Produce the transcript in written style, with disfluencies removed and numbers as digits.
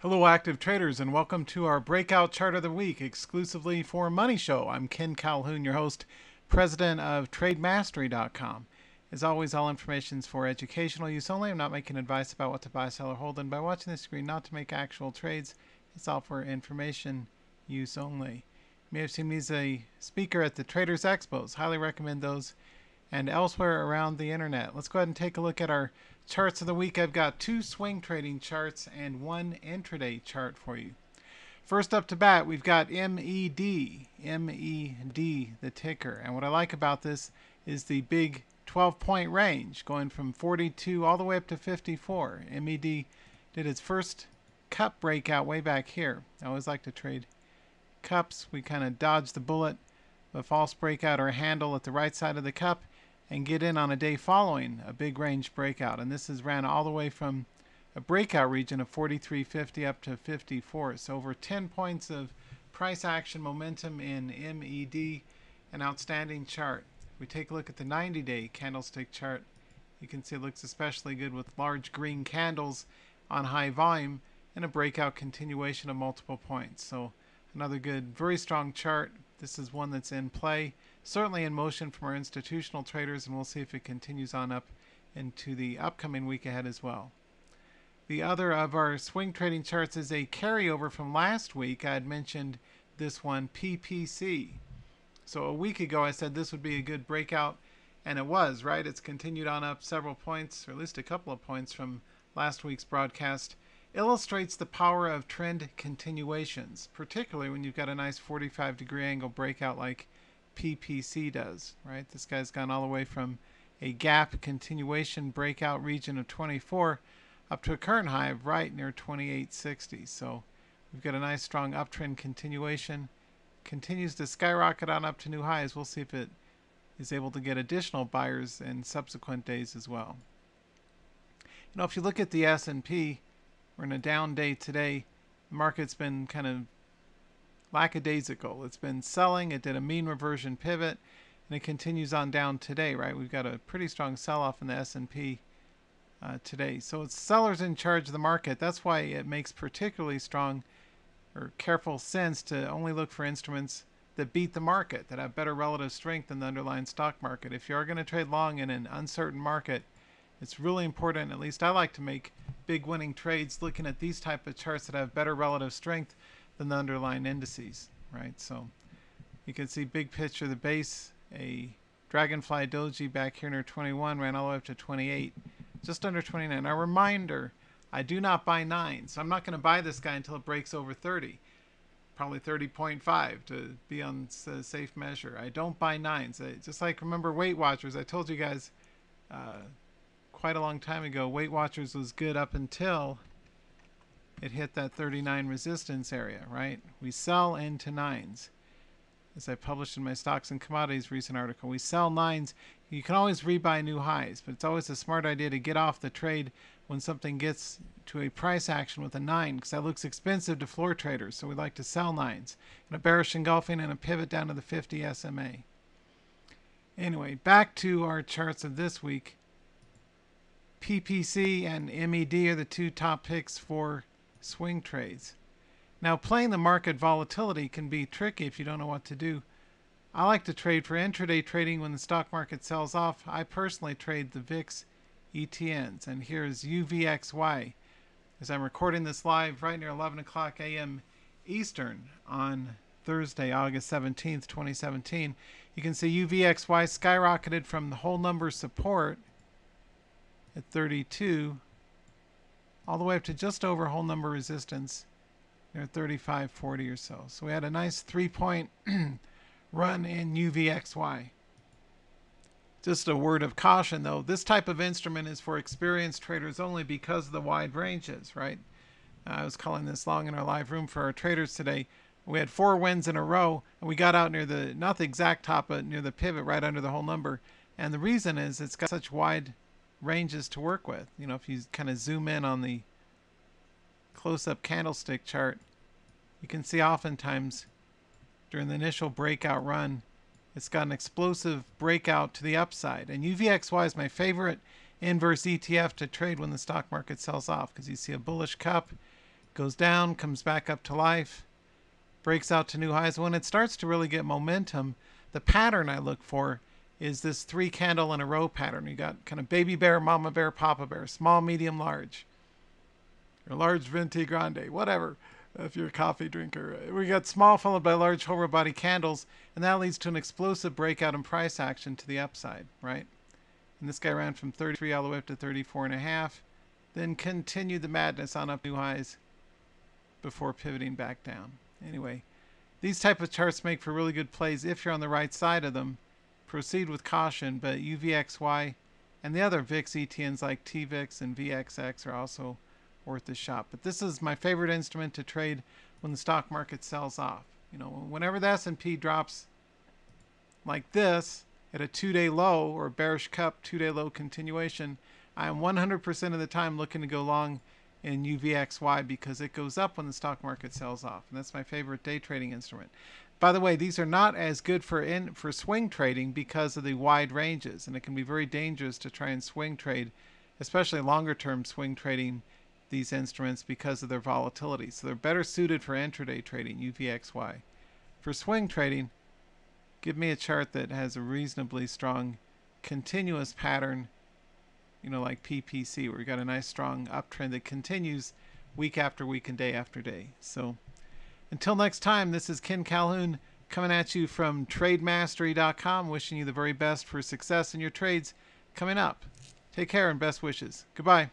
Hello, active traders, and welcome to our breakout chart of the week exclusively for Money Show. I'm Ken Calhoun, your host, president of TradeMastery.com. As always, all information is for educational use only. I'm not making advice about what to buy, sell, or hold, and by watching the screen, not to make actual trades. It's all for information use only. You may have seen me as a speaker at the Traders Expos. Highly recommend those and elsewhere around the internet. Let's go ahead and take a look at our charts of the week. I've got two swing trading charts and one intraday chart for you. First up to bat, we've got MED, the ticker. And what I like about this is the big 12-point range going from 42 all the way up to 54. MED did its first cup breakout way back here. I always like to trade cups. We kind of dodge the bullet, a false breakout or a handle at the right side of the cup, and get in on a day following a big range breakout. And this has ran all the way from a breakout region of 43.50 up to 54. So over 10 points of price action momentum in MED, an outstanding chart. If we take a look at the 90-day candlestick chart, you can see it looks especially good with large green candles on high volume and a breakout continuation of multiple points. So another good, very strong chart. This is one that's in play, certainly in motion from our institutional traders, and we'll see if it continues on up into the upcoming week ahead as well. The other of our swing trading charts is a carryover from last week. I had mentioned this one, PPC. So a week ago I said this would be a good breakout, and it was, right? It's continued on up several points, or at least a couple of points from last week's broadcast. Illustrates the power of trend continuations, particularly when you've got a nice 45-degree angle breakout like PPC does, right? This guy's gone all the way from a gap continuation breakout region of 24 up to a current high of right near 28.60. So we've got a nice strong uptrend continuation. Continues to skyrocket on up to new highs. We'll see if it is able to get additional buyers in subsequent days as well. You know, if you look at the S&P, we're in a down day today. The market's been kind of lackadaisical. It's been selling. It did a mean reversion pivot, and it continues on down today, right? We've got a pretty strong sell-off in the S&P today. So it's sellers in charge of the market. That's why it makes particularly strong or careful sense to only look for instruments that beat the market, that have better relative strength than the underlying stock market. If you are going to trade long in an uncertain market, it's really important, at least I like to make big winning trades looking at these type of charts that have better relative strength than the underlying indices, right? So you can see big picture, the base, a Dragonfly Doji back here near 21, ran all the way up to 28, just under 29. A reminder, I do not buy 9, so I'm not going to buy this guy until it breaks over 30, probably 30.5 to be on safe measure. I don't buy 9s. Just like, remember Weight Watchers, I told you guys quite a long time ago, Weight Watchers was good up until it hit that 39 resistance area, right? We sell into 9s. As I published in my Stocks and Commodities recent article, we sell 9s. You can always rebuy new highs, but it's always a smart idea to get off the trade when something gets to a price action with a 9, because that looks expensive to floor traders, so we like to sell 9s. And a bearish engulfing and a pivot down to the 50 SMA. Anyway, back to our charts of this week. PPC and MED are the two top picks for swing trades. Now, playing the market volatility can be tricky if you don't know what to do. I like to trade for intraday trading when the stock market sells off. I personally trade the VIX ETNs, and here's UVXY. As I'm recording this live right near 11 o'clock a.m. Eastern on Thursday, August 17th, 2017, you can see UVXY skyrocketed from the whole number support at 32 all the way up to just over whole number resistance near 35.40 or so. So we had a nice 3-point run in UVXY. Just a word of caution though, this type of instrument is for experienced traders only because of the wide ranges, right? I was calling this long in our live room for our traders today. We had 4 wins in a row, and we got out near the, not the exact top, but near the pivot right under the whole number. And the reason is it's got such wide ranges to work with. You know, if you kind of zoom in on the close-up candlestick chart, you can see oftentimes during the initial breakout run, it's got an explosive breakout to the upside. And UVXY is my favorite inverse ETF to trade when the stock market sells off, because you see a bullish cup, Goes down, comes back up to life, breaks out to new highs. When it starts to really get momentum, the pattern I look for is this 3 candle in a row pattern. You got kind of baby bear, mama bear, papa bear, small, medium, large, or large, venti, grande, whatever, if you're a coffee drinker. We got small followed by large whole body candles, and that leads to an explosive breakout in price action to the upside, right? And this guy ran from 33 all the way up to 34.5, then continued the madness on up new highs before pivoting back down. Anyway, these type of charts make for really good plays if you're on the right side of them. Proceed with caution, but UVXY and the other VIX ETNs like TVIX and VXX are also worth a shot. But this is my favorite instrument to trade when the stock market sells off. You know, whenever the S&P drops like this at a 2-day low or bearish cup 2-day low continuation, I am 100% of the time looking to go long in UVXY because it goes up when the stock market sells off, and that's my favorite day trading instrument. By the way, these are not as good for swing trading because of the wide ranges, and it can be very dangerous to try and swing trade, especially longer term swing trading, these instruments because of their volatility. So they're better suited for intraday trading, UVXY. For swing trading, give me a chart that has a reasonably strong continuous pattern, you know, like PPC, where you got a nice strong uptrend that continues week after week and day after day. So until next time, this is Ken Calhoun coming at you from TradeMastery.com, wishing you the very best for success in your trades coming up. Take care and best wishes. Goodbye.